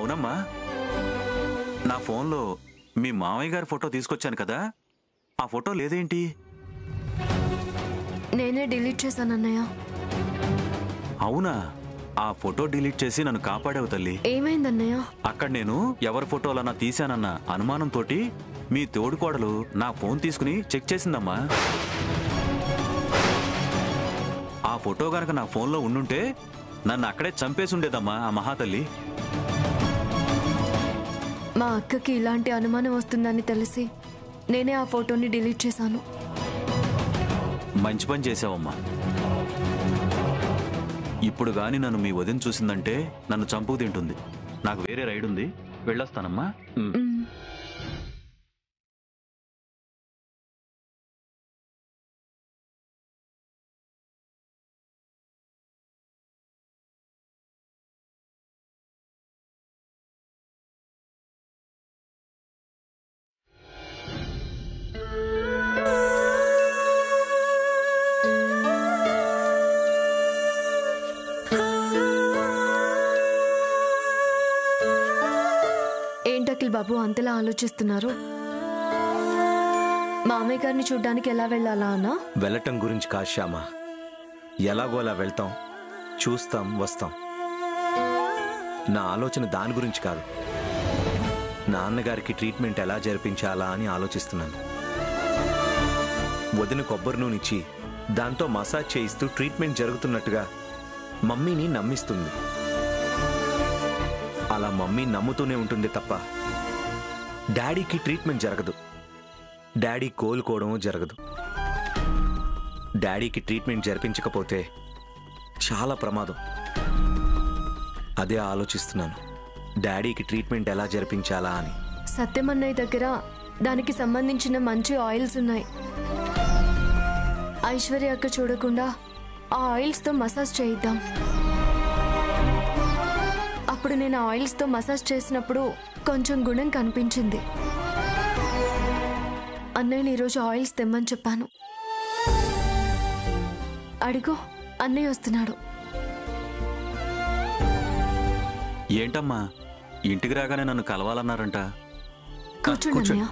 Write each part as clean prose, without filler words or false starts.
అవునమ్మా, నా ఫోన్లో మీ మామయ్య గారి ఫోటో తీసుకొచ్చాను కదా, ఆ ఫోటో లేదేంటి? నేనే డిలీట్ చేశానన్నయ్య. అవునా? ఆ ఫోటో డిలీట్ చేసి నన్ను కాపాడావు తల్లి. ఏమైందన్నయ్య? అక్కడ నేను ఎవరి ఫోటోలన్నా తీశానన్న అనుమానంతో మీ తోడుకోడలు నా ఫోన్ తీసుకుని చెక్ చేసిందమ్మా. ఆ ఫోటో గనక నా ఫోన్లో ఉండుంటే నన్ను అక్కడే చంపేసి ఉండేదమ్మా ఆ మహాతల్లి. మా అక్కకి ఇలాంటి అనుమానం వస్తుందని తెలిసి నేనే ఆ ఫోటోని డిలీట్ చేశాను. మంచి పని చేసావమ్మా. ఇప్పుడు గాని నన్ను మీ వదిన చూసిందంటే నన్ను చంపుకు తింటుంది. నాకు వేరే రైడ్ ఉంది, వెళ్ళొస్తానమ్మా. ఏంటకిల్ బాబు అంతలా ఆలోచిస్తున్నారు? మామయ్య గారిని చూడ్డానికి ఎలా వెళ్ళాలా అన్నా? వెళ్ళటం గురించి కాదు శ్యామ, ఎలాగో అలా వెళ్తాం, చూస్తాం, వస్తాం. నా ఆలోచన దాని గురించి కాదు. నాన్నగారికి ట్రీట్మెంట్ ఎలా జరిపించాలా అని ఆలోచిస్తున్నాను. వదిన కొబ్బరి నూనె ఇచ్చి దాంతో మసాజ్ చేయిస్తూ ట్రీట్మెంట్ జరుగుతున్నట్టుగా మమ్మీని నమ్మిస్తుంది. అలా మమ్మీ నమ్ముతూనే ఉంటుంది తప్ప డాడీకి ట్రీట్మెంట్ జరగదు, డాడీ కోలుకోవడం జరగదు. డాడీకి ట్రీట్మెంట్ జరిపించకపోతే చాలా ప్రమాదం. అదే ఆలోచిస్తున్నాను, డాడీకి ట్రీట్మెంట్ ఎలా జరిపించాలా అని. సత్యమన్నయ్య దగ్గర దానికి సంబంధించిన మంచి ఆయిల్స్ ఉన్నాయి. ఐశ్వర్య అక్క చూడకుండా ఆ ఆయిల్స్తో మసాజ్ చేయిద్దాం. అప్పుడు నేను ఆ ఆయిల్స్తో మసాజ్ చేసినప్పుడు కొంచెం గుణం కనిపించింది. అన్నయ్యని ఈరోజు ఆయిల్స్ తెమ్మని చెప్పాను. అడిగో, అన్నయ్య వస్తున్నాడు. ఏంటమ్మా, ఇంటికి రాగానే నన్ను కలవాలన్నారంట? కూర్చోండి అన్నయ్య.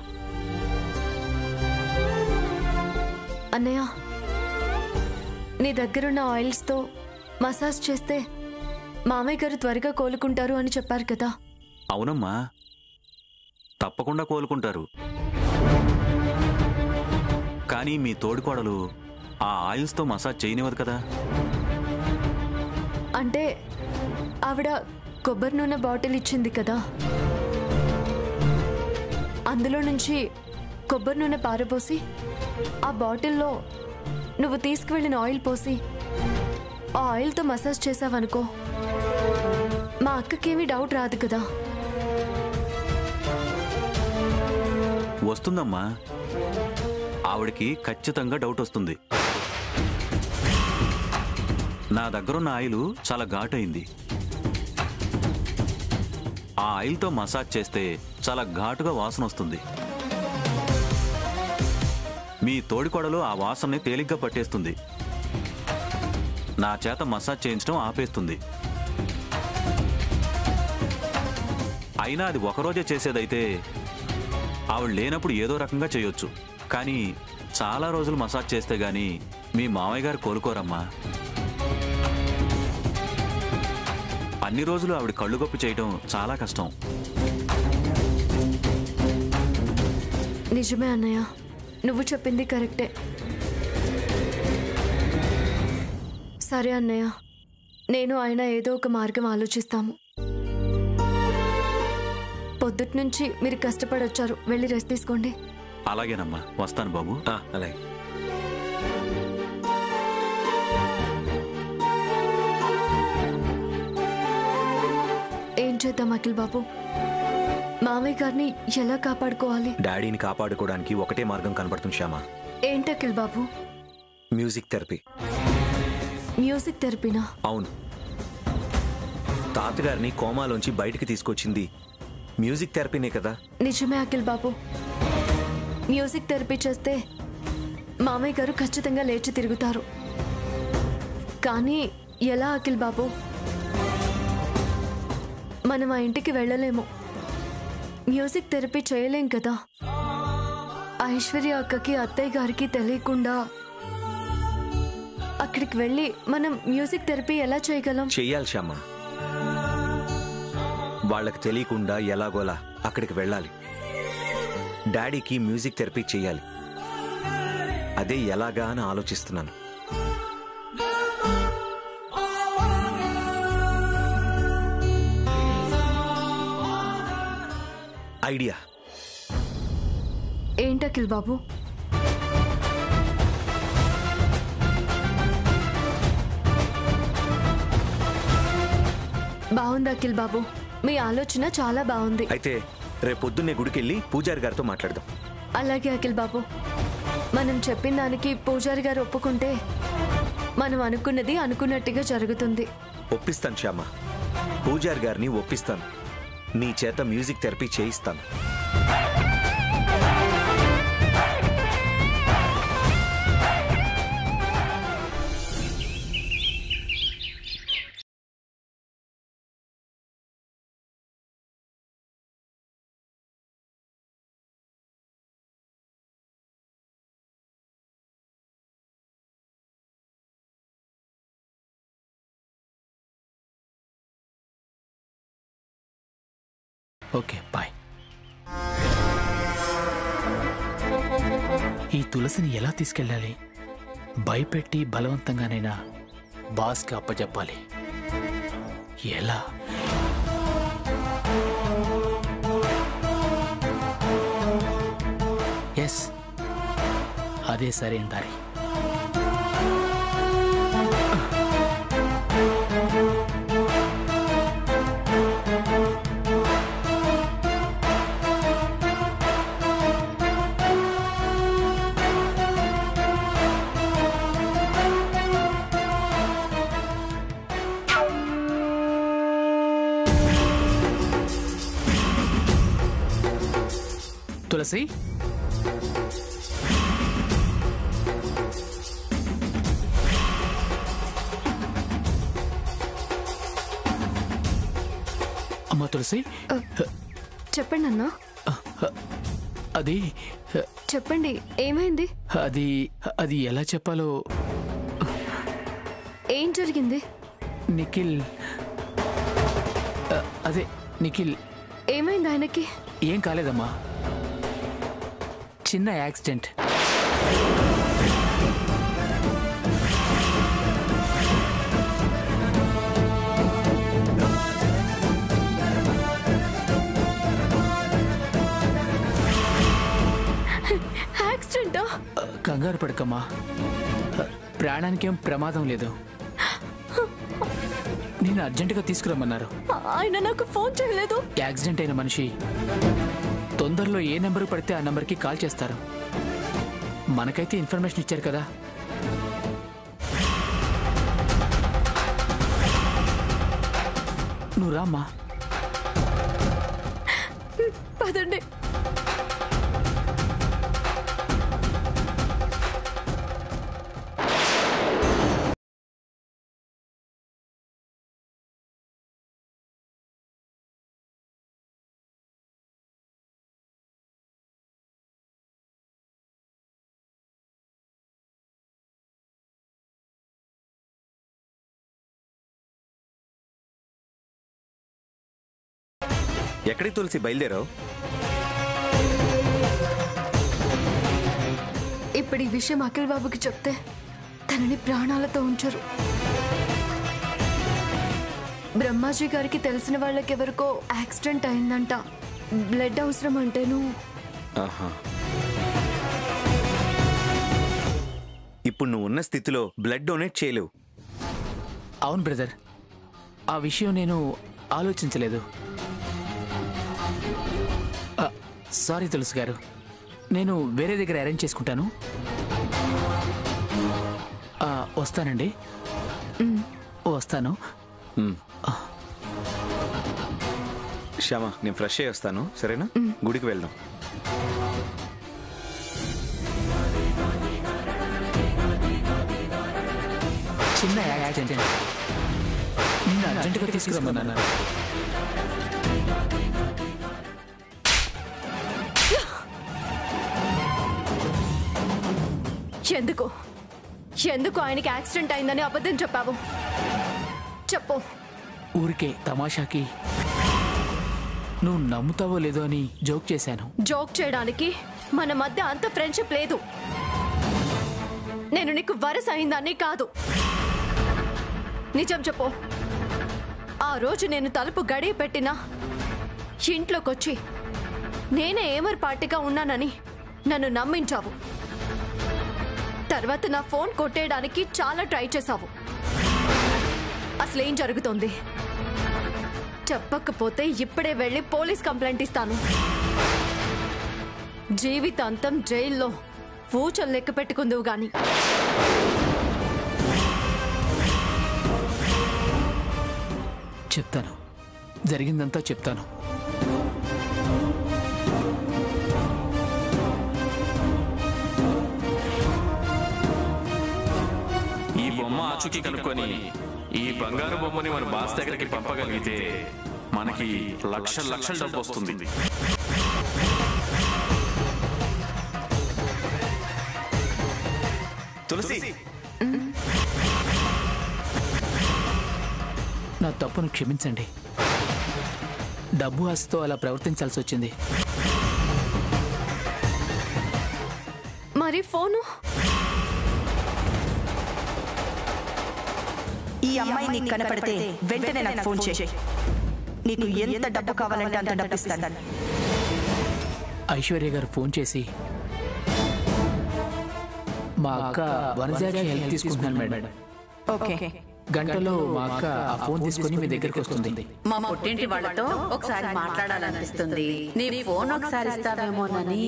అన్నయ్య, నీ దగ్గరున్న ఆయిల్స్తో మసాజ్ చేస్తే మామయ్య గారు త్వరగా కోలుకుంటారు అని చెప్పారు కదా. అవునమ్మా, తప్పకుండా కోలుకుంటారు. కానీ మీ తోడికోడలు ఆ ఆయిల్స్తో మసాజ్ చేయనివ్వదు కదా. అంటే ఆవిడ కొబ్బరి నూనె బాటిల్ ఇచ్చింది కదా, అందులో నుంచి కొబ్బరి నూనె పారబోసి ఆ బాటిల్లో నువ్వు తీసుకువెళ్ళిన ఆయిల్ పోసి ఆ ఆయిల్తో మసాజ్ చేసావనుకో, మా అక్కకేమీ డౌట్ రాదు కదా. వస్తుందమ్మా, ఆవిడకి ఖచ్చితంగా డౌట్ వస్తుంది. నా దగ్గరున్న ఆయిల్ చాలా ఘాటైంది. ఆ ఆయిల్తో మసాజ్ చేస్తే చాలా ఘాటుగా వాసన వస్తుంది. మీ తోడికోడలు ఆ వాసనని తేలిగ్గా పట్టేస్తుంది. నా చేత మసాజ్ చేయించడం ఆపేస్తుంది. అయినా అది ఒకరోజే చేసేదైతే ఆవిడ లేనప్పుడు ఏదో రకంగా చేయొచ్చు. కానీ చాలా రోజులు మసాజ్ చేస్తే గాని మీ మామయ్య గారు కోలుకోరమ్మా. అన్ని రోజులు ఆవిడ కళ్ళుగొప్పి చేయటం చాలా కష్టం. నిజమే అన్నయ్య, నువ్వు చెప్పింది కరెక్టే. సరే అన్నయ్య, నేను ఆయన ఏదో ఒక మార్గం ఆలోచిస్తాము. పొద్దుటి నుంచి మీరు కష్టపడొచ్చారు, వెళ్ళి రెస్ట్ తీసుకోండి. అలాగేనమ్మా, వస్తాను బాబు. అలాగే. ఏం చేద్దాం అఖిల్ బాబు? మామయ్య గారిని ఎలా కాపాడుకోవాలి? డాడీని కాపాడుకోవడానికి ఒకటే మార్గం కనబడుతుంది శ్యామ. ఏంటి Akhil babu? Music therapy. Music థెరపీనా? అవును. తాతగారిని కోమాలోంచి బయటికి తీసుకొచ్చింది మ్యూజిక్ థెరపీనే కదా. నిజమే అఖిల్ బాబు, మ్యూజిక్ థెరపీ చేస్తే మామయ్య గారు ఖచ్చితంగా లేచి తిరుగుతారు. కానీ ఎలా అఖిల్ బాబు? మనం ఆ ఇంటికి వెళ్ళలేము. మ్యూజిక్ థెరపీ చేయలేం కదా. ఐశ్వర్య అక్కకి అత్తయ్య గారికి తెలియకుండా అక్కడికి వెళ్ళి మనం మ్యూజిక్ థెరపీ ఎలా చేయగలం? చెయ్యాలి శ్యామ. వాళ్ళకి తెలియకుండా ఎలాగోలా అక్కడికి వెళ్ళాలి. డాడీకి మ్యూజిక్ థెరపీ చెయ్యాలి. అదే ఎలాగా అని ఆలోచిస్తున్నాను. ఐడియా. ఏంటి అఖిల్ బాబు? బాగుంది అఖిల్ బాబు, మీ ఆలోచన చాలా బాగుంది. అయితే రేపొద్దున్నే గుడికెళ్ళి పూజారి గారితో మాట్లాడదాం. అలాగే అఖిల్ బాబు, మనం చెప్పిన దానికి పూజారి గారు ఒప్పుకుంటే మనం అనుకున్నది అనుకున్నట్టుగా జరుగుతుంది. ఒప్పిస్తాను శ్యామ, పూజారి గారిని ఒప్పిస్తాను. నీ చేత మ్యూజిక్ థెరపీ చేయిస్తాను. Okay, bye. ఈ తులసిని ఎలా తీసుకెళ్ళాలి? భయపెట్టి బలవంతంగానైనా బాస్కి అప్పచెప్పాలి. ఎలా? ఎస్, అదే సరైన దారి. తులసి, అమ్మా తులసి. చెప్పండి అన్నా. అది చెప్పండి, ఏమైంది? అది అది ఎలా చెప్పాలో. ఏం జరిగింది? నిఖిల్, అదే నిఖిల్. ఏమైంది ఆయనకి? ఏం కాలేదమ్మా, చిన్న యాక్సిడెంట్. యాక్సిడెంటా? కంగారు పడకమ్మా, ప్రాణానికేం ప్రమాదం లేదు. నేను అర్జెంటుగా తీసుకురమ్మన్నారు. ఆయన నాకు ఫోన్ చేయలేదు. యాక్సిడెంట్ అయిన మనిషి తొందరలో ఏ నెంబర్ పడితే ఆ నెంబర్కి కాల్ చేస్తారు. మనకైతే ఇన్ఫర్మేషన్ ఇచ్చారు కదా. నువ్వు రామ్మా. పదండి. ఎక్కడికి తులసి బయలుదేరావు? ఇప్పుడు ఈ విషయం అఖిల్ బాబుకి చెప్తే తనని ప్రాణాలతో ఉంచరు. బ్రహ్మాజీ గారికి తెలిసిన వాళ్ళకెవరికో యాక్సిడెంట్ అయిందంట. బ్లడ్ అవసరం అంటేను. ఇప్పుడు నువ్వు ఉన్న స్థితిలో బ్లడ్ డొనేట్ చేయలేవు. అవును బ్రదర్, ఆ విషయం నేను ఆలోచించలేదు. సారీ తులసి గారు, నేను వేరే దగ్గర అరేంజ్ చేసుకుంటాను. వస్తానండి, వస్తాను. శ్యామ, నేను ఫ్రెష్ అయ్యి వస్తాను, సరేనా? గుడికి వెళ్దాం. చిన్న యాక్సిడెంట్, నిన్ను అర్జెంటుగా తీసుకురమ్మన్నారు. ఎందుకు ఎందుకు ఆయనకి యాక్సిడెంట్ అయిందని అబద్ధం చెప్పావు? చెప్పు. ఊరికే తమాషాకి నువ్వు నమ్ముతావో లేదో అని జోక్ చేశాను. జోక్ చేయడానికి మన మధ్య అంత ఫ్రెండ్షిప్ లేదు. నేను నీకు వరస అయిందని కాదు. నిజం చెప్పు. ఆ రోజు నేను తలుపు గడియ పెట్టినా ఇంట్లోకొచ్చి నేనే ఏమర్ పార్టీగా ఉన్నానని నన్ను నమ్మించావు. తర్వాత నా ఫోన్ కొట్టేయడానికి చాలా ట్రై చేశావు. అసలేం జరుగుతుంది? చెప్పకపోతే ఇప్పుడే వెళ్ళి పోలీస్ కంప్లైంట్ ఇస్తాను. జీవితాంతం జైల్లో ఊచలు లెక్క పెట్టుకుందువు గాని. చెప్తాను, జరిగిందంతా చెప్తాను. ఈ బొమ్మ ఆచూకీ కనుక్కొని ఈ బంగారు బొమ్మని మన బాస్ దగ్గరికి పంపగలిగితే మనకి లక్షల డబ్బు వస్తుంది. తులసి, నా తప్పును క్షమించండి. డబ్బు ఆశతో అలా ప్రవర్తించాల్సి వచ్చింది. మరి ఫోను? ఈ అమ్మాయి నీకు కనపడితే వెంటనే నాకు ఫోన్ చేయి. నీకు ఎంత డబ్బు కావాలంటే అంత డబ్బు ఇస్తాను. ఐశ్వర్య గారు ఫోన్ చేసి మా అక్క వనజాకి హెల్ప్ తీసుకుంటున్నాను మేడం. ఓకే, గంటలో మా అక్క ఆ ఫోన్ తీసుకుని మీ దగ్గరికి వస్తుంది. మా పుట్టింటి వాళ్ళతో ఒకసారి మాట్లాడాలనిపిస్తుంది. నీ ఫోన్ ఒకసారి ఇస్తావేమోనని.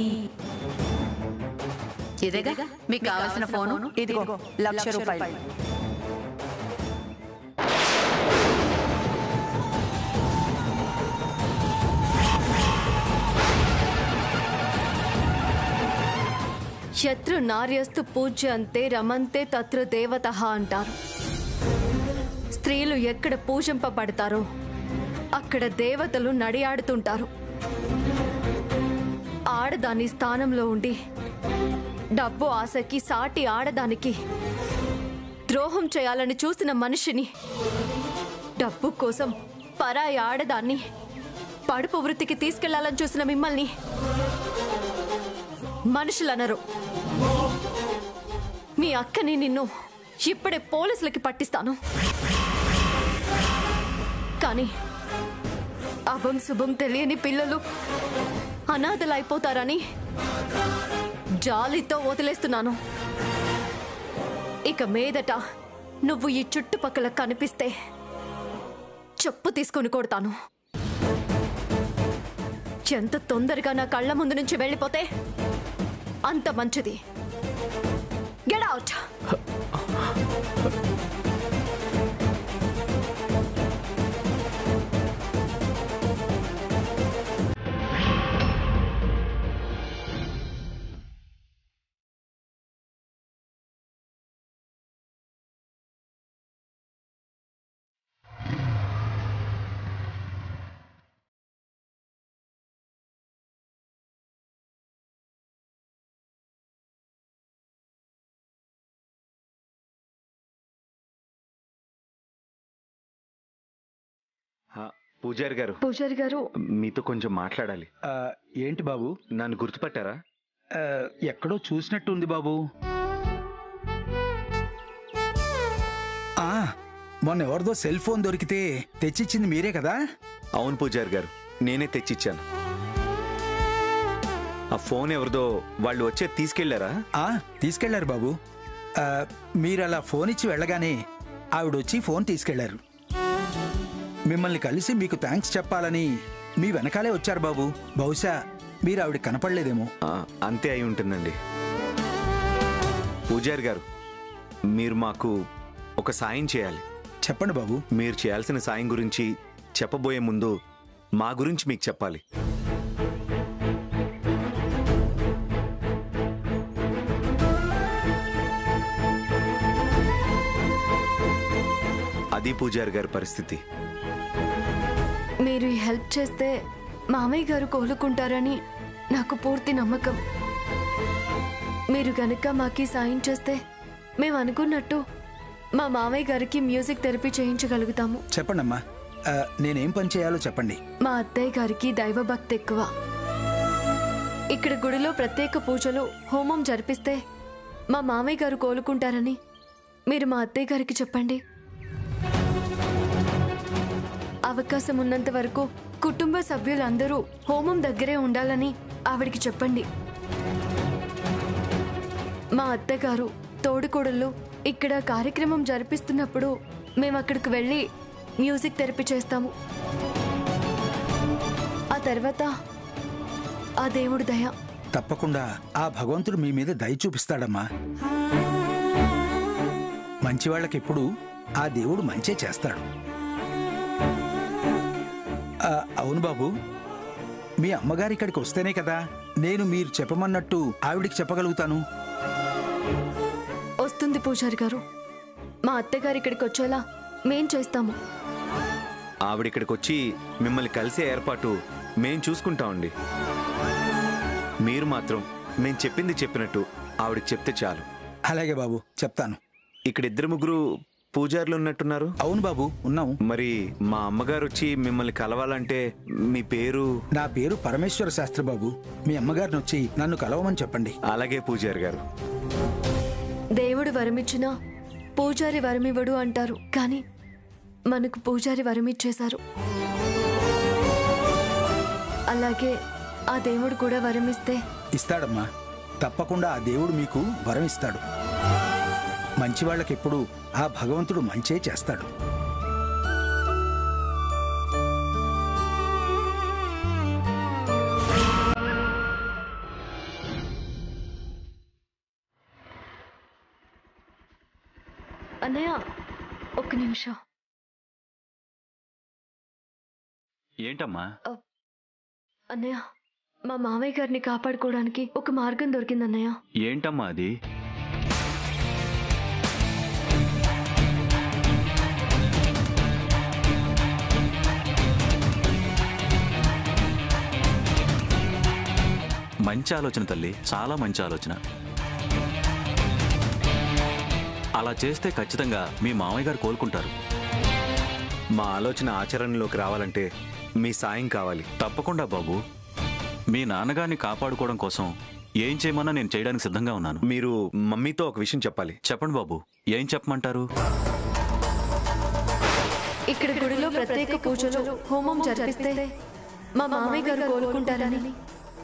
ఇదేగా మీకు కావాల్సిన ఫోను. ఇదిగో ₹1,00,000. శత్రు నార్యస్తు పూజ్యంతే రమంతే తత్ర దేవతః అంటారు. స్త్రీలు ఎక్కడ పూజింపబడతారో అక్కడ దేవతలు నడియాడుతుంటారు. ఆడదాని స్థానంలో ఉండి డబ్బు ఆశకి సాటి ఆడదానికి ద్రోహం చేయాలని చూసిన మనిషిని, డబ్బు కోసం పరాయి ఆడదాన్ని పడుపు వృత్తికి తీసుకెళ్లాలని చూసిన మిమ్మల్ని మనుషులనరు. మీ అక్కని నిన్ను ఇప్పుడే పోలీసులకి పట్టిస్తాను. కానీ అభం శుభం తెలియని పిల్లలు అనాథలైపోతారని జాలితో వదిలేస్తున్నాను. ఇక మీదట నువ్వు ఈ చుట్టుపక్కల కనిపిస్తే చెప్పు తీసుకొని కొడతాను. ఎంత తొందరగా నా కళ్ళ ముందు నుంచి వెళ్ళిపోతే అంత మంచిది. Get out. పూజారి గారు, పూజారి గారు, మీతో కొంచెం మాట్లాడాలి. ఏంటి బాబు? నన్ను గుర్తుపట్టారా? ఎక్కడో చూసినట్టు ఉంది బాబు. మొన్న ఎవరిదో సెల్ ఫోన్ దొరికితే తెచ్చిచ్చింది మీరే కదా? అవును పూజారి గారు, నేనే తెచ్చిచ్చాను. ఆ ఫోన్ ఎవరిదో వాళ్ళు వచ్చే తీసుకెళ్లారా? తీసుకెళ్లారు బాబు. మీరు అలా ఫోన్ ఇచ్చి వెళ్ళగానే ఆవిడొచ్చి ఫోన్ తీసుకెళ్లారు. మిమ్మల్ని కలిసి మీకు థ్యాంక్స్ చెప్పాలని మీ వెనకాలే వచ్చారు బాబు. బహుశా మీరు ఆవిడ కనపడలేదేమో. అంతే అయి ఉంటుందండి. పూజారి గారు, మీరు మాకు ఒక సాయం చేయాలి. చెప్పండి బాబు. మీరు చేయాల్సిన సాయం గురించి చెప్పబోయే ముందు మా గురించి మీకు చెప్పాలి. అది పూజారి గారి పరిస్థితి. మీరు ఈ హెల్ప్ చేస్తే మామయ్య గారు కోలుకుంటారని నాకు పూర్తి నమ్మకం. మీరు గనుక మాకి సాయం చేస్తే మేము అనుకున్నట్టు మా మామయ్య గారికి మ్యూజిక్ థెరపీ చేయించగలుగుతాము. చెప్పండమ్మా, నేనేం పని చేయాలో చెప్పండి. మా అత్తయ్య గారికి దైవభక్తి ఎక్కువ. ఇక్కడ గుడిలో ప్రత్యేక పూజలు హోమం జరిపిస్తే మా మామయ్య గారు కోలుకుంటారని మీరు మా అత్తయ్య గారికి చెప్పండి. అవకాశం ఉన్నంత వరకు కుటుంబ సభ్యులందరూ హోమం దగ్గరే ఉండాలని ఆవిడికి చెప్పండి. మా అత్తగారు తోడుకోడళ్ళు ఇక్కడ కార్యక్రమం జరిపిస్తున్నప్పుడు మేము అక్కడికి వెళ్ళి మ్యూజిక్ థెరపీ చేస్తాము. ఆ తర్వాత ఆ దేవుడు దయ. తప్పకుండా ఆ భగవంతుడు మీ మీద దయ చూపిస్తాడమ్మా. మంచివాళ్ళకెప్పుడు ఆ దేవుడు మంచే చేస్తాడు. అవును బాబు, మీ అమ్మగారు ఇక్కడికి వస్తేనే కదా నేను మీరు చెప్పమన్నట్టు ఆవిడికి చెప్పగలుగుతాను. వస్తుంది పూజారి గారు. మా అత్తగారు ఇక్కడికి వచ్చేలా మేం చేస్తాము. ఆవిడిక్కడికి వచ్చి మిమ్మల్ని కలిసే ఏర్పాటు మేం చూసుకుంటామండి. మీరు మాత్రం మేం చెప్పింది చెప్పినట్టు ఆవిడికి చెప్తే చాలు. అలాగే బాబు, చెప్తాను. ఇక్కడ 2-3 పూజారులు ఉన్నట్టున్నారు. అవును బాబు, ఉన్నాము. మరి మా అమ్మగారు వచ్చి మిమ్మల్ని కలవాలంటే మీ పేరు? నా పేరు పరమేశ్వర శాస్త్రి బాబు. మీ అమ్మగారిని వచ్చి నన్ను కలవమని చెప్పండి. అలాగే పూజారి గారు. దేవుడు వరమిచ్చినా పూజారి వరమివ్వడు అంటారు, కానీ మనకు పూజారి వరమిచ్చేశారు. అలాగే ఆ దేవుడు కూడా వరమిస్తే ఇస్తాడమ్మా. తప్పకుండా ఆ దేవుడు మీకు వరం ఇస్తాడు. మంచి వాళ్ళకెప్పుడు ఆ భగవంతుడు మంచే చేస్తాడు. అన్నయ్య, ఒక్క నిమిషం. ఏంటమ్మా? అన్నయ్య, మా మామయ్య గారిని కాపాడుకోవడానికి ఒక మార్గం దొరికిందన్నయ్య. ఏంటమ్మా అది? మంచి ఆలోచన తల్లి, చాలా మంచి ఆలోచన. అలా చేస్తే ఖచ్చితంగా మీ మామయ్య గారు కోలుకుంటారు. మా ఆలోచన ఆచరణలోకి రావాలంటే మీ సాయం కావాలి. తప్పకుండా బాబు. మీ నాన్నగారిని కాపాడుకోవడం కోసం ఏం చేయమన్నా నేను చేయడానికి సిద్ధంగా ఉన్నాను. మీరు మమ్మీతో ఒక విషయం చెప్పాలి. చెప్పండి బాబు, ఏం చెప్పమంటారు? ఇక్కడ గుడిలో ప్రత్యేక పూజలు హోమం జరిపిస్తే మా మామయ్య గారు కోలుకుంటారని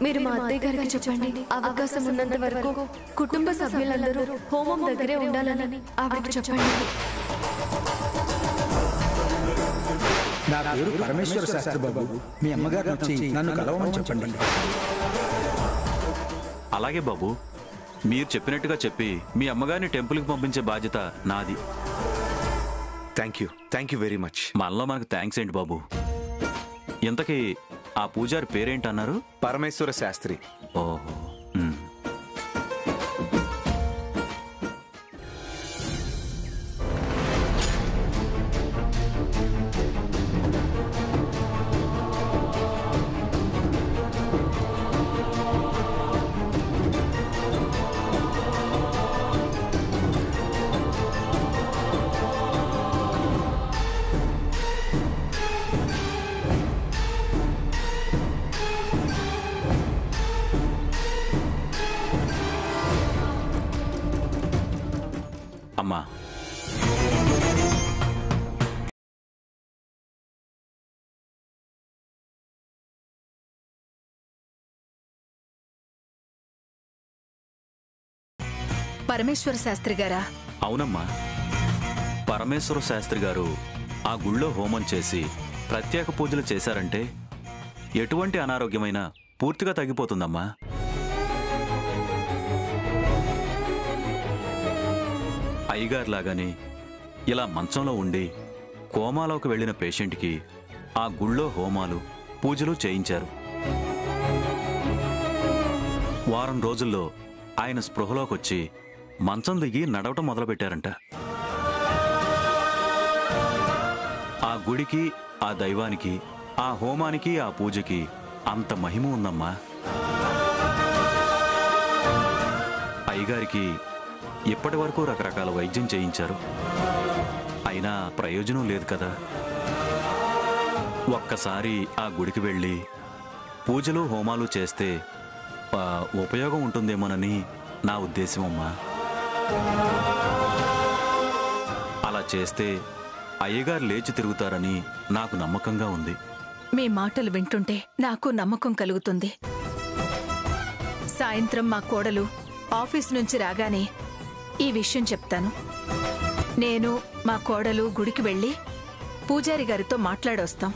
మీరు మా అత్తయ్య గారికి చెప్పండి. అవకాశం ఉన్నంత వరకు కుటుంబ సభ్యులందరూ హోమం దగ్గరే ఉండాలని ఆవిడకి చెప్పండి. నా పేరు పరమేశ్వర శాస్త్రి బాబు. మీ అమ్మగారిని వచ్చి నన్ను కలవమని చెప్పండి. అలాగే బాబు, మీరు చెప్పినట్టుగా చెప్పి మీ అమ్మగారిని టెంపుల్కి పంపించే బాధ్యత నాది. Thank you very much. మనలో మనకు థ్యాంక్స్ ఏంటి బాబు? ఇంతకీ ఆ పూజారి పేరేంటన్నారు? పరమేశ్వర శాస్త్రి. ఓహో. అమ్మా, పరమేశ్వర శాస్త్రి గారా? అవునమ్మా, పరమేశ్వర శాస్త్రి గారు ఆ గుళ్ళో హోమం చేసి ప్రత్యేక పూజలు చేశారంటే ఎటువంటి అనారోగ్యమైనా పూర్తిగా తగ్గిపోతుందమ్మా. అయ్యగారులాగానే ఇలా మంచంలో ఉండి కోమాలోకి వెళ్లిన పేషెంట్కి ఆ గుళ్ళో హోమాలు పూజలు చేయించారు. వారం రోజుల్లో ఆయన స్పృహలోకొచ్చి మంచం దిగి నడవటం మొదలుపెట్టారంట. ఆ గుడికి, ఆ దైవానికి, ఆ హోమానికి, ఆ పూజకి అంత మహిమ ఉందమ్మా. అయ్యగారికి ఇప్పటి వరకు రకరకాల వైద్యం చేయించారు, అయినా ప్రయోజనం లేదు కదా. ఒక్కసారి ఆ గుడికి వెళ్ళి పూజలు హోమాలు చేస్తే ఉపయోగం ఉంటుందేమోనని నా ఉద్దేశం అమ్మా. అలా చేస్తే అయ్యగారు లేచి తిరుగుతారని నాకు నమ్మకంగా ఉంది. మీ మాటలు వింటుంటే నాకు నమ్మకం కలుగుతుంది. సాయంత్రం మా కోడలు ఆఫీస్ నుంచి రాగానే ఈ విషయం చెప్తాను. నేను మా కోడలు గుడికి వెళ్ళి పూజారి గారితో మాట్లాడొస్తాం.